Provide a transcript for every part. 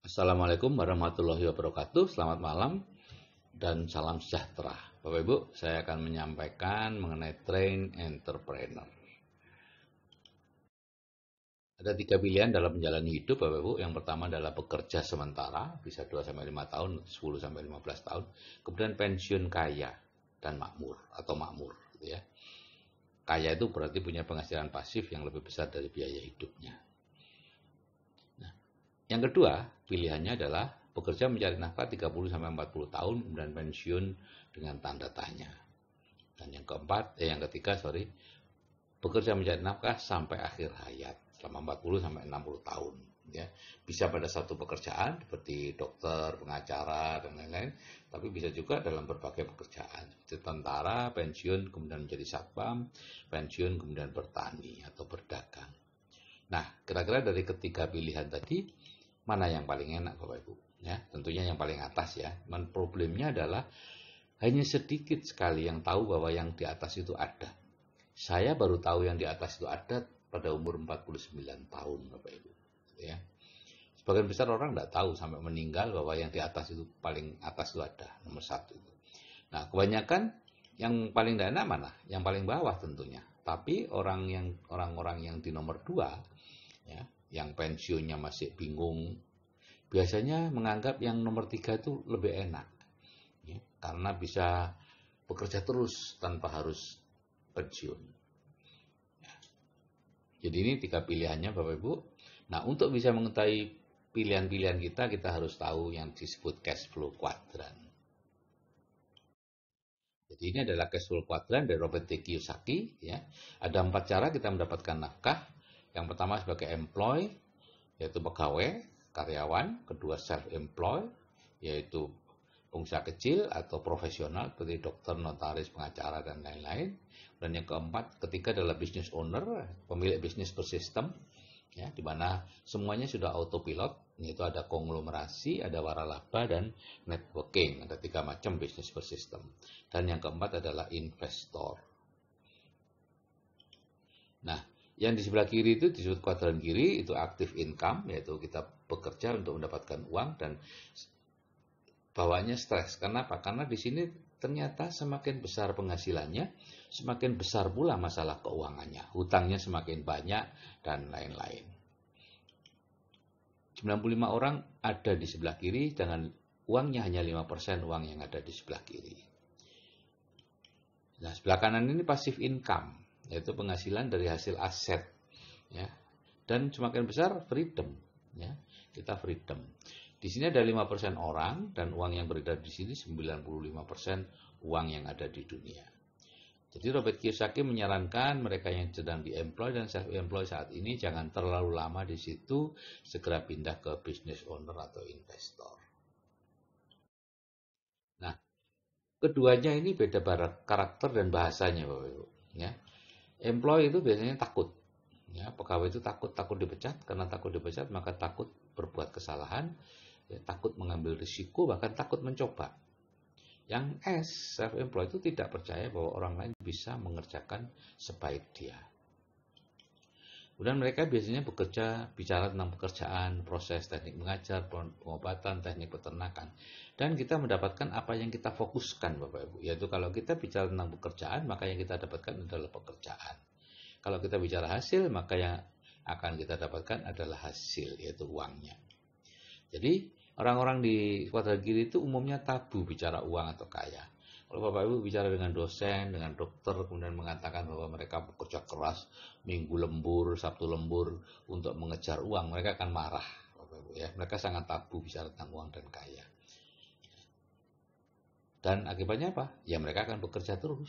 Assalamualaikum warahmatullahi wabarakatuh. Selamat malam dan salam sejahtera. Bapak Ibu, saya akan menyampaikan mengenai train entrepreneur. Ada 3 pilihan dalam menjalani hidup, Bapak Ibu. Yang pertama adalah bekerja sementara, bisa 2-5 tahun, 10-15 tahun. Kemudian pensiun kaya dan makmur atau makmur, gitu ya. Kaya itu berarti punya penghasilan pasif yang lebih besar dari biaya hidupnya. Nah, yang kedua, pilihannya adalah bekerja mencari nafkah 30-40 tahun, kemudian pensiun dengan tanda tanya. Dan yang ketiga, bekerja mencari nafkah sampai akhir hayat, selama 40-60 tahun. Ya, bisa pada satu pekerjaan seperti dokter, pengacara, dan lain-lain, tapi bisa juga dalam berbagai pekerjaan, seperti tentara, pensiun, kemudian menjadi satpam, pensiun, kemudian bertani atau berdagang. Nah, kira-kira dari ketiga pilihan tadi, mana yang paling enak Bapak Ibu? Ya, tentunya yang paling atas ya. Problemnya adalah hanya sedikit sekali yang tahu bahwa yang di atas itu ada. Saya baru tahu yang di atas itu ada pada umur 49 tahun Bapak Ibu. Ya. Sebagian besar orang tidak tahu sampai meninggal bahwa yang di atas itu paling atas itu ada, nomor satu itu. Nah, kebanyakan yang paling tidak enak mana? Yang paling bawah tentunya. Tapi orang-orang yang di nomor dua, ya, yang pensiunnya masih bingung, biasanya menganggap yang nomor tiga itu lebih enak, ya, karena bisa bekerja terus tanpa harus pensiun. Jadi ini tiga pilihannya Bapak Ibu. Nah, untuk bisa mengetahui pilihan-pilihan kita, kita harus tahu yang disebut cash flow quadrant. Jadi ini adalah cash flow quadrant dari Robert T. Kiyosaki. Ya. Ada 4 cara kita mendapatkan nafkah. Yang pertama sebagai employee, yaitu pegawai, karyawan. Kedua self-employed, yaitu pengusaha kecil atau profesional seperti dokter, notaris, pengacara, dan lain-lain. Dan yang keempat, ketiga adalah business owner, pemilik bisnis bersistem, ya, di mana semuanya sudah autopilot, yaitu ada konglomerasi, ada waralaba, dan networking. Ada 3 macam bisnis bersistem. Dan yang keempat adalah investor. Nah, yang di sebelah kiri itu disebut kuadran kiri, itu active income, yaitu kita bekerja untuk mendapatkan uang dan bawaannya stres. Kenapa? Karena di sini ternyata semakin besar penghasilannya, semakin besar pula masalah keuangannya. Hutangnya semakin banyak dan lain-lain. 95 orang ada di sebelah kiri dengan uangnya hanya 5% uang yang ada di sebelah kiri. Nah, sebelah kanan ini passive income, yaitu penghasilan dari hasil aset, ya. Dan semakin besar freedom, ya. Kita freedom. Di sini ada 5% orang dan uang yang beredar di sini 95% uang yang ada di dunia. Jadi Robert Kiyosaki menyarankan mereka yang sedang di-employ dan self-employ saat ini jangan terlalu lama di situ, segera pindah ke business owner atau investor. Nah, keduanya ini beda karakter dan bahasanya, Bapak Ibu. Ya, employee itu biasanya takut. Ya, pegawai itu takut dipecat, karena takut dipecat maka takut berbuat kesalahan, ya, takut mengambil risiko, bahkan takut mencoba. Yang S, self-employed itu tidak percaya bahwa orang lain bisa mengerjakan sebaik dia. Kemudian mereka biasanya bicara tentang pekerjaan, proses, teknik mengajar, pengobatan, teknik peternakan. Dan kita mendapatkan apa yang kita fokuskan, Bapak Ibu. Yaitu kalau kita bicara tentang pekerjaan, maka yang kita dapatkan adalah pekerjaan. Kalau kita bicara hasil, maka yang akan kita dapatkan adalah hasil, yaitu uangnya. Jadi orang-orang di kuadran kiri itu umumnya tabu bicara uang atau kaya. Kalau Bapak Ibu bicara dengan dosen, dengan dokter, kemudian mengatakan bahwa mereka bekerja keras, minggu lembur, sabtu lembur untuk mengejar uang, mereka akan marah, Bapak Ibu ya. Mereka sangat tabu bicara tentang uang dan kaya. Dan akibatnya apa? Ya mereka akan bekerja terus.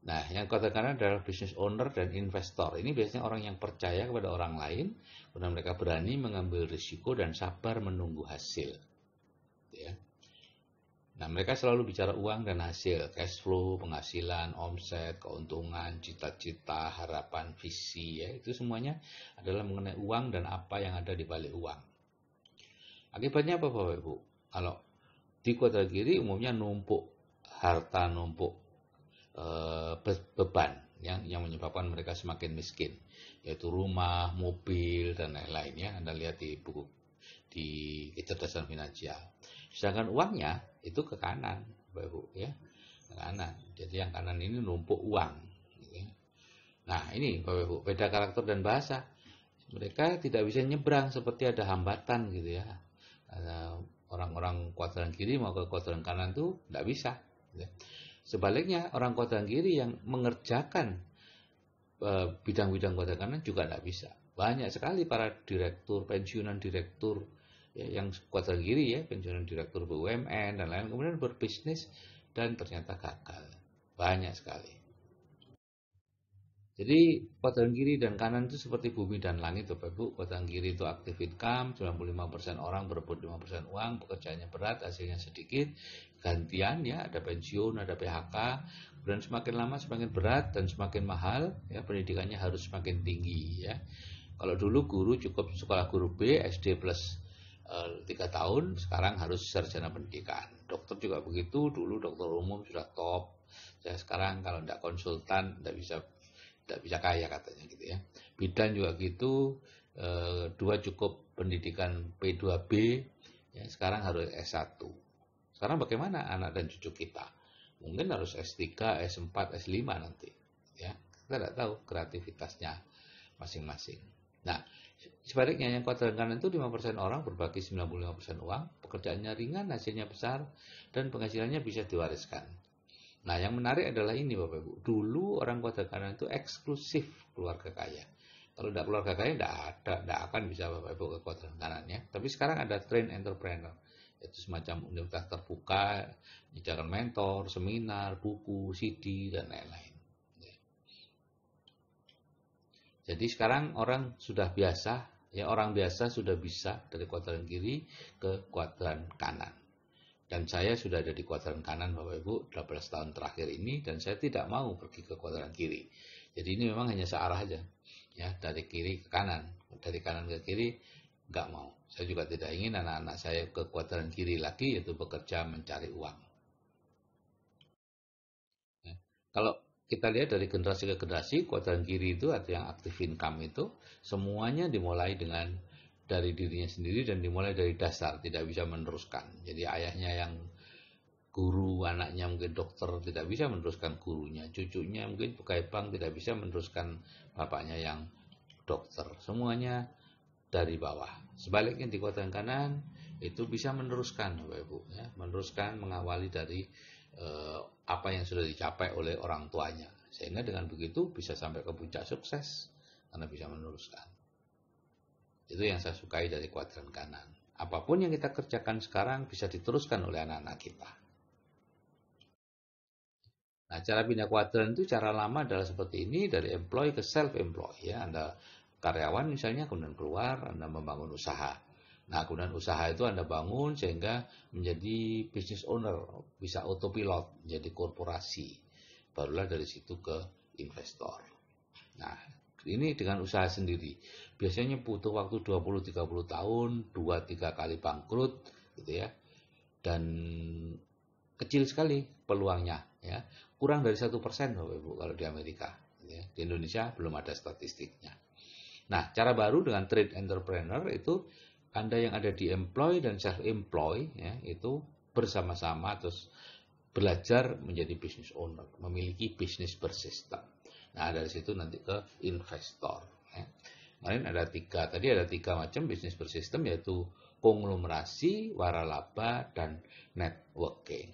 Nah, yang katakan adalah business owner dan investor. Ini biasanya orang yang percaya kepada orang lain, kemudian mereka berani mengambil risiko dan sabar menunggu hasil. Ya. Nah, mereka selalu bicara uang dan hasil, cash flow, penghasilan, omset, keuntungan, cita-cita, harapan, visi, ya. Itu semuanya adalah mengenai uang dan apa yang ada di balik uang. Akibatnya apa, Bapak Ibu? Kalau di kuadran kiri umumnya numpuk harta, numpuk beban, yang menyebabkan mereka semakin miskin, yaitu rumah, mobil, dan lain-lain ya. Anda lihat di buku di kecerdasan finansial. Sedangkan uangnya itu ke kanan, Bapak Ibu ya, ke kanan. Jadi yang kanan ini numpuk uang. Ya. Nah ini Bapak Ibu, beda karakter dan bahasa. Mereka tidak bisa nyebrang seperti ada hambatan gitu ya. Orang-orang kuadran kiri mau ke kuadran kanan tuh tidak bisa. Ya. Sebaliknya orang kuadran kiri yang mengerjakan bidang-bidang kuadran kanan juga tidak bisa. Banyak sekali para direktur, pensiunan direktur ya, yang kuadran kiri ya, pensiunan direktur BUMN dan lain-lain kemudian berbisnis dan ternyata gagal. Banyak sekali. Jadi kuadran kiri dan kanan itu seperti bumi dan langit Bapak Ibu. Kuadran kiri itu active income, 95% orang berebut 5% uang, pekerjaannya berat, hasilnya sedikit, gantian ya, ada pensiun, ada PHK, kemudian semakin lama semakin berat dan semakin mahal, ya pendidikannya harus semakin tinggi ya. Kalau dulu guru cukup sekolah guru B, SD plus 3 tahun, sekarang harus sarjana pendidikan. Dokter juga begitu, dulu dokter umum sudah top. Ya, sekarang kalau tidak konsultan tidak bisa kaya katanya gitu ya. Bidan juga gitu, 2 cukup pendidikan P2B, ya, sekarang harus S1. Sekarang bagaimana anak dan cucu kita? Mungkin harus S3, S4, S5 nanti. Ya, kita tidak tahu kreativitasnya masing-masing. Nah, sebaliknya yang kuadran kanan itu 5% orang berbagi 95% uang, pekerjaannya ringan, hasilnya besar, dan penghasilannya bisa diwariskan. Nah, yang menarik adalah ini Bapak Ibu. Dulu orang kuadran kanan itu eksklusif keluarga kaya. Kalau tidak keluarga kaya, tidak akan bisa Bapak Ibu ke kuadran kanan ya. Tapi sekarang ada train entrepreneur. Itu semacam universitas terbuka, menyediakan mentor, seminar, buku, CD, dan lain-lain. Jadi sekarang orang sudah biasa, ya orang biasa sudah bisa dari kuadran kiri ke kuadran kanan. Dan saya sudah ada di kuadran kanan Bapak Ibu 12 tahun terakhir ini dan saya tidak mau pergi ke kuadran kiri. Jadi ini memang hanya searah aja. Ya, dari kiri ke kanan, dari kanan ke kiri nggak mau. Saya juga tidak ingin anak-anak saya ke kuadran kiri lagi yaitu bekerja mencari uang. Ya. Kalau kita lihat dari generasi ke generasi, kuadran kiri itu atau yang active income itu semuanya dimulai dengan dari dirinya sendiri dan dimulai dari dasar, tidak bisa meneruskan. Jadi ayahnya yang guru, anaknya mungkin dokter, tidak bisa meneruskan gurunya. Cucunya mungkin pegawai bank, tidak bisa meneruskan bapaknya yang dokter. Semuanya dari bawah. Sebaliknya di kuadran kanan itu bisa meneruskan Bapak Ibu, ya, meneruskan mengawali dari apa yang sudah dicapai oleh orang tuanya. Sehingga dengan begitu bisa sampai ke puncak sukses karena bisa meneruskan. Itu yang saya sukai dari kuadran kanan. Apapun yang kita kerjakan sekarang bisa diteruskan oleh anak-anak kita. Nah, cara pindah kuadran itu cara lama adalah seperti ini, dari employee ke self-employed. Ya, Anda karyawan misalnya, kemudian keluar, Anda membangun usaha. Nah, kemudian usaha itu Anda bangun sehingga menjadi business owner, bisa autopilot, menjadi korporasi. Barulah dari situ ke investor. Nah, ini dengan usaha sendiri. Biasanya butuh waktu 20-30 tahun, 2-3 kali bangkrut, gitu ya. Dan kecil sekali peluangnya, ya. Kurang dari 1% Bapak Ibu kalau di Amerika. Ya. Di Indonesia belum ada statistiknya. Nah, cara baru dengan trade entrepreneur itu Anda yang ada di employ dan self-employ ya, itu bersama-sama terus belajar menjadi business owner, memiliki bisnis bersistem. Nah, dari situ nanti ke investor. Ya. Kemarin tadi ada tiga macam bisnis bersistem yaitu konglomerasi, waralaba, dan networking.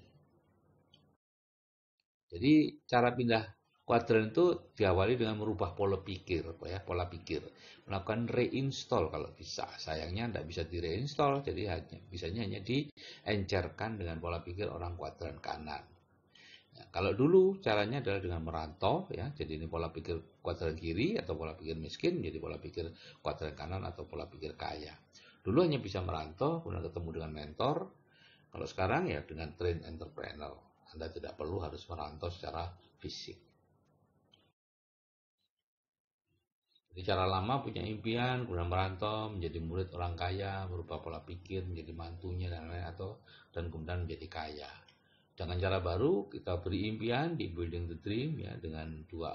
Jadi cara pindah kuadran itu diawali dengan merubah pola pikir, ya, pola pikir, melakukan reinstall kalau bisa. Sayangnya tidak bisa direinstall, jadi bisanya hanya diencerkan dengan pola pikir orang kuadran kanan. Ya, kalau dulu caranya adalah dengan merantau, ya, jadi ini pola pikir kuadran kiri atau pola pikir miskin, jadi pola pikir kuadran kanan atau pola pikir kaya. Dulu hanya bisa merantau, kemudian ketemu dengan mentor. Kalau sekarang ya dengan train entrepreneur. Anda tidak perlu harus merantau secara fisik. Jadi cara lama punya impian, kemudian merantau, menjadi murid orang kaya, merubah pola pikir, menjadi mantunya dan lain-lain dan kemudian menjadi kaya. Dengan cara baru kita beri impian di Building the Dream ya, dengan 2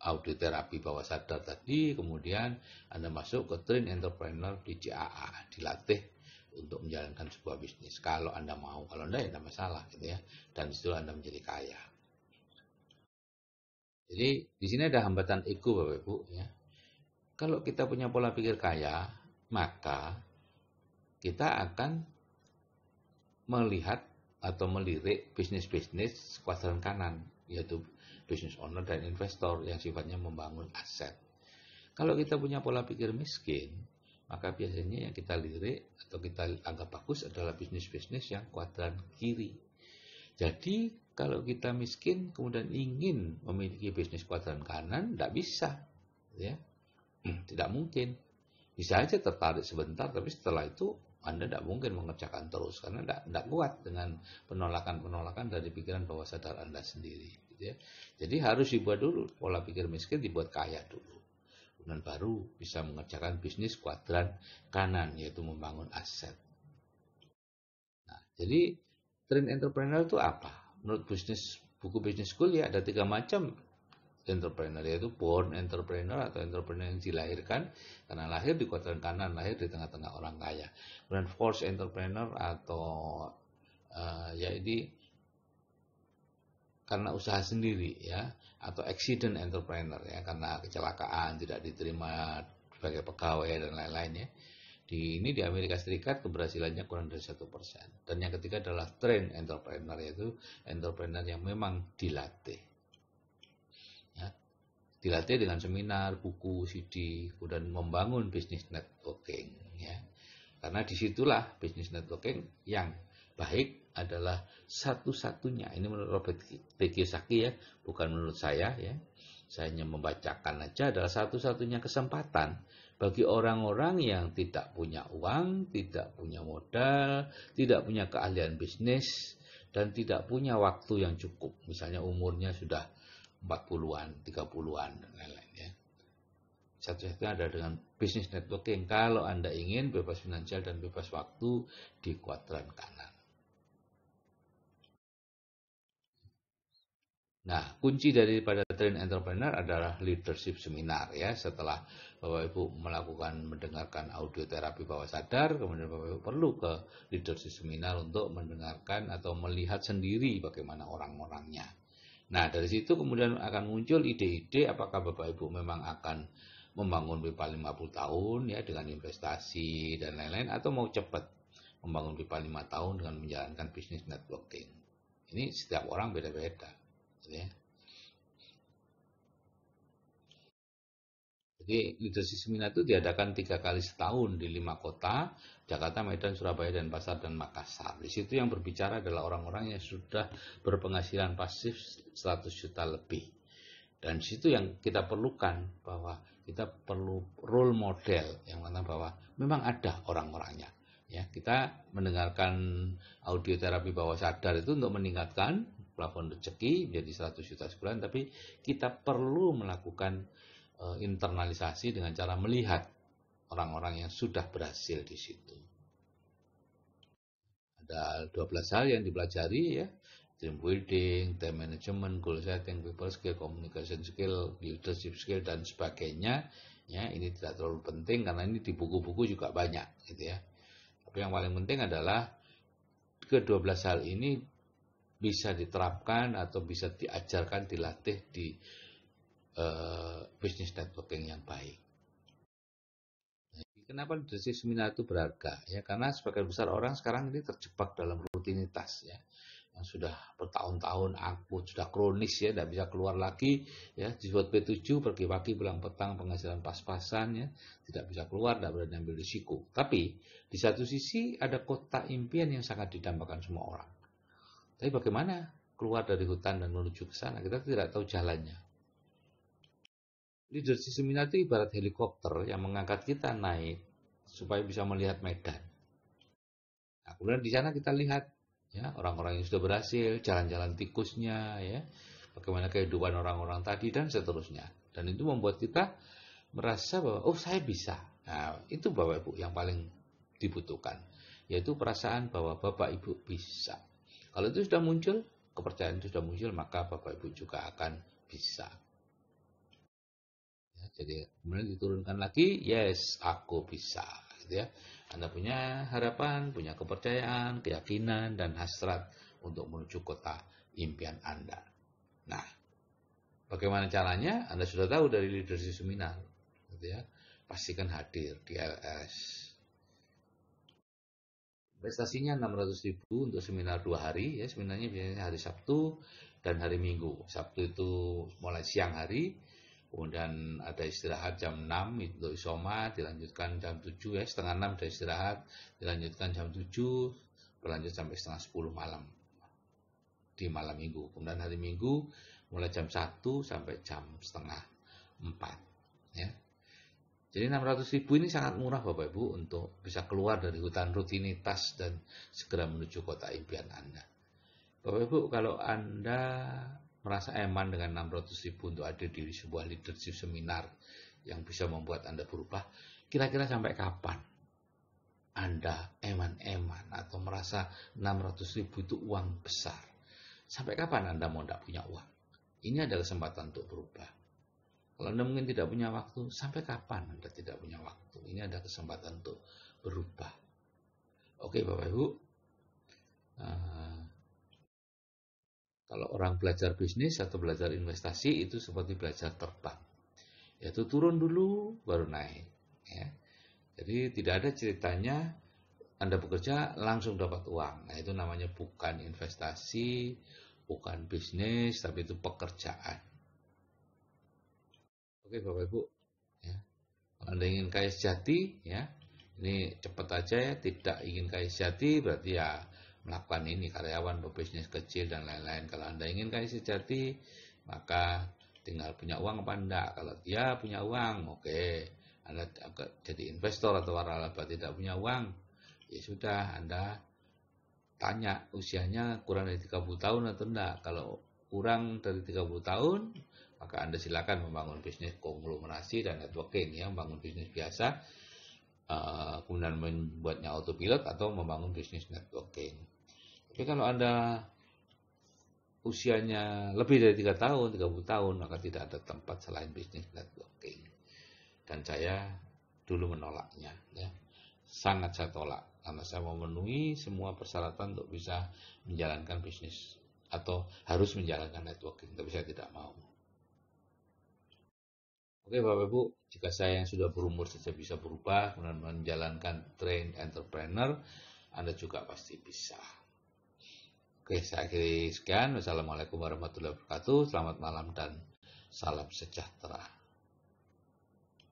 audio terapi bawah sadar tadi, kemudian Anda masuk ke Train Entrepreneur di CAA, dilatih untuk menjalankan sebuah bisnis. Kalau Anda mau, kalau enggak ya enggak masalah gitu ya. Dan disitu Anda menjadi kaya. Jadi di sini ada hambatan ego Bapak Ibu ya. Kalau kita punya pola pikir kaya, maka kita akan melihat atau melirik bisnis-bisnis kuadran kanan, yaitu business owner dan investor yang sifatnya membangun aset. Kalau kita punya pola pikir miskin, maka biasanya yang kita lirik atau kita anggap bagus adalah bisnis-bisnis yang kuadran kiri. Jadi kalau kita miskin kemudian ingin memiliki bisnis kuadran kanan, tidak bisa, ya, tidak mungkin. Bisa aja tertarik sebentar, tapi setelah itu Anda tidak mungkin mengerjakan terus karena tidak kuat dengan penolakan-penolakan dari pikiran bawah sadar Anda sendiri. Gitu ya. Jadi harus dibuat dulu pola pikir miskin, dibuat kaya dulu. Kemudian baru bisa mengerjakan bisnis kuadran kanan, yaitu membangun aset. Nah, jadi Train Entrepreneur itu apa? Menurut buku Business School ya ada 3 macam entrepreneur, yaitu born entrepreneur atau entrepreneur yang dilahirkan karena lahir di kuadran kanan, lahir di tengah-tengah orang kaya. Kemudian forced entrepreneur atau ya ini karena usaha sendiri ya, atau accident entrepreneur ya, karena kecelakaan tidak diterima sebagai pegawai dan lain-lain ya. Ini di Amerika Serikat keberhasilannya kurang dari 1%. Dan yang ketiga adalah train entrepreneur, yaitu entrepreneur yang memang dilatih. Ya, dilatih dengan seminar, buku, CD, kemudian membangun bisnis networking. Ya. Karena disitulah bisnis networking yang baik adalah satu-satunya. Ini menurut Robert Kiyosaki ya, bukan menurut saya ya. Saya hanya membacakan aja, adalah satu-satunya kesempatan bagi orang-orang yang tidak punya uang, tidak punya modal, tidak punya keahlian bisnis, dan tidak punya waktu yang cukup. Misalnya umurnya sudah 40-an, 30-an, dan lain-lain ya. Satu-satunya ada dengan bisnis networking kalau Anda ingin bebas finansial dan bebas waktu di kuadran kanan. Nah, kunci daripada Train Entrepreneur adalah leadership seminar ya. Setelah Bapak Ibu mendengarkan audio terapi bawah sadar, kemudian Bapak Ibu perlu ke leadership seminar untuk mendengarkan atau melihat sendiri bagaimana orang-orangnya. Nah, dari situ kemudian akan muncul ide-ide apakah Bapak Ibu memang akan membangun pipa 50 tahun ya dengan investasi dan lain-lain, atau mau cepat membangun pipa 5 tahun dengan menjalankan bisnis networking. Ini setiap orang beda-beda. Ya. Jadi leadership seminar itu diadakan 3 kali setahun di 5 kota, Jakarta, Medan, Surabaya, dan Pasar, dan Makassar. Di situ yang berbicara adalah orang-orang yang sudah berpenghasilan pasif 100 juta lebih. Dan di situ yang kita perlukan bahwa kita perlu role model yang mana bahwa memang ada orang-orangnya. Ya, kita mendengarkan audio terapi bawah sadar itu untuk meningkatkan plafon rezeki menjadi 100 juta sebulan, tapi kita perlu melakukan internalisasi dengan cara melihat orang-orang yang sudah berhasil di situ. Ada 12 hal yang dipelajari ya, team building, time management, goal setting, people skill, communication skill, leadership skill, dan sebagainya. Ya, ini tidak terlalu penting karena ini di buku-buku juga banyak gitu ya. Tapi yang paling penting adalah ke-12 hal ini bisa diterapkan atau bisa diajarkan, dilatih di bisnis networking yang baik. Kenapa leadership seminar itu berharga? Ya, karena sebagian besar orang sekarang ini terjebak dalam rutinitas ya, yang sudah bertahun-tahun akut, sudah kronis ya, tidak bisa keluar lagi ya. Dibuat P7 pergi pagi pulang petang, penghasilan pas-pasan ya, tidak bisa keluar, tidak berani ambil risiko. Tapi di satu sisi ada kotak impian yang sangat didambakan semua orang. Tapi bagaimana keluar dari hutan dan menuju ke sana? Kita tidak tahu jalannya. Leadership seminar itu ibarat helikopter yang mengangkat kita naik supaya bisa melihat medan. Nah, kemudian di sana kita lihat ya orang-orang yang sudah berhasil, jalan-jalan tikusnya ya, bagaimana kehidupan orang-orang tadi dan seterusnya. Dan itu membuat kita merasa bahwa oh saya bisa. Nah, itu Bapak Ibu yang paling dibutuhkan. yaitu perasaan bahwa Bapak Ibu bisa. Kalau itu sudah muncul, kepercayaan itu sudah muncul, maka Bapak Ibu juga akan bisa. Ya, jadi kemudian diturunkan lagi, yes, aku bisa. Gitu ya. Anda punya harapan, punya kepercayaan, keyakinan, dan hasrat untuk menuju kota impian Anda. Nah, bagaimana caranya? Anda sudah tahu dari leadership seminar. Gitu ya. Pastikan hadir di LS. Investasinya 600.000 untuk seminar 2 hari, ya seminarnya biasanya hari Sabtu dan hari Minggu. Sabtu itu mulai siang hari, kemudian ada istirahat jam 6 untuk isoma, dilanjutkan jam 7 ya, setengah 6 ada istirahat, dilanjutkan jam 7, berlanjut sampai setengah 10 malam di malam Minggu. Kemudian hari Minggu mulai jam 1 sampai jam setengah 4 ya. Jadi 600.000 ini sangat murah Bapak Ibu untuk bisa keluar dari hutan rutinitas dan segera menuju kota impian Anda. Bapak Ibu, kalau Anda merasa eman dengan 600.000 untuk hadir di sebuah leadership seminar yang bisa membuat Anda berubah, kira-kira sampai kapan Anda eman-eman atau merasa 600.000 itu uang besar? Sampai kapan Anda mau tidak punya uang? Ini adalah kesempatan untuk berubah. Kalau Anda mungkin tidak punya waktu, sampai kapan Anda tidak punya waktu? Ini ada kesempatan untuk berubah. Oke Bapak Ibu, kalau orang belajar bisnis atau belajar investasi itu seperti belajar terbang. Yaitu turun dulu, baru naik. Ya. Jadi tidak ada ceritanya Anda bekerja langsung dapat uang. Nah itu namanya bukan investasi, bukan bisnis, tapi itu pekerjaan. Oke Bapak Ibu, ya. Kalau Anda ingin kaya sejati, ya, ini cepat aja ya. Tidak ingin kaya sejati berarti ya melakukan ini karyawan, pebisnis kecil dan lain-lain. Kalau Anda ingin kaya sejati, maka tinggal punya uang apa enggak. Kalau dia punya uang, oke. Anda jadi investor atau waralaba tidak punya uang, ya sudah Anda tanya usianya kurang dari 30 tahun atau enggak. Kalau kurang dari 30 tahun, maka Anda silakan membangun bisnis konglomerasi dan networking ya, membangun bisnis biasa, kemudian membuatnya autopilot atau membangun bisnis networking. Tapi kalau Anda usianya lebih dari 3 tahun, 30 tahun, maka tidak ada tempat selain bisnis networking. Dan saya dulu menolaknya ya. Sangat saya tolak karena saya memenuhi semua persyaratan untuk bisa menjalankan bisnis atau harus menjalankan networking, tapi saya tidak mau. Oke Bapak Ibu, jika saya yang sudah berumur saja bisa berubah dan menjalankan train entrepreneur, Anda juga pasti bisa. Oke, saya akhiri sekian. Wassalamualaikum warahmatullahi wabarakatuh. Selamat malam dan salam sejahtera.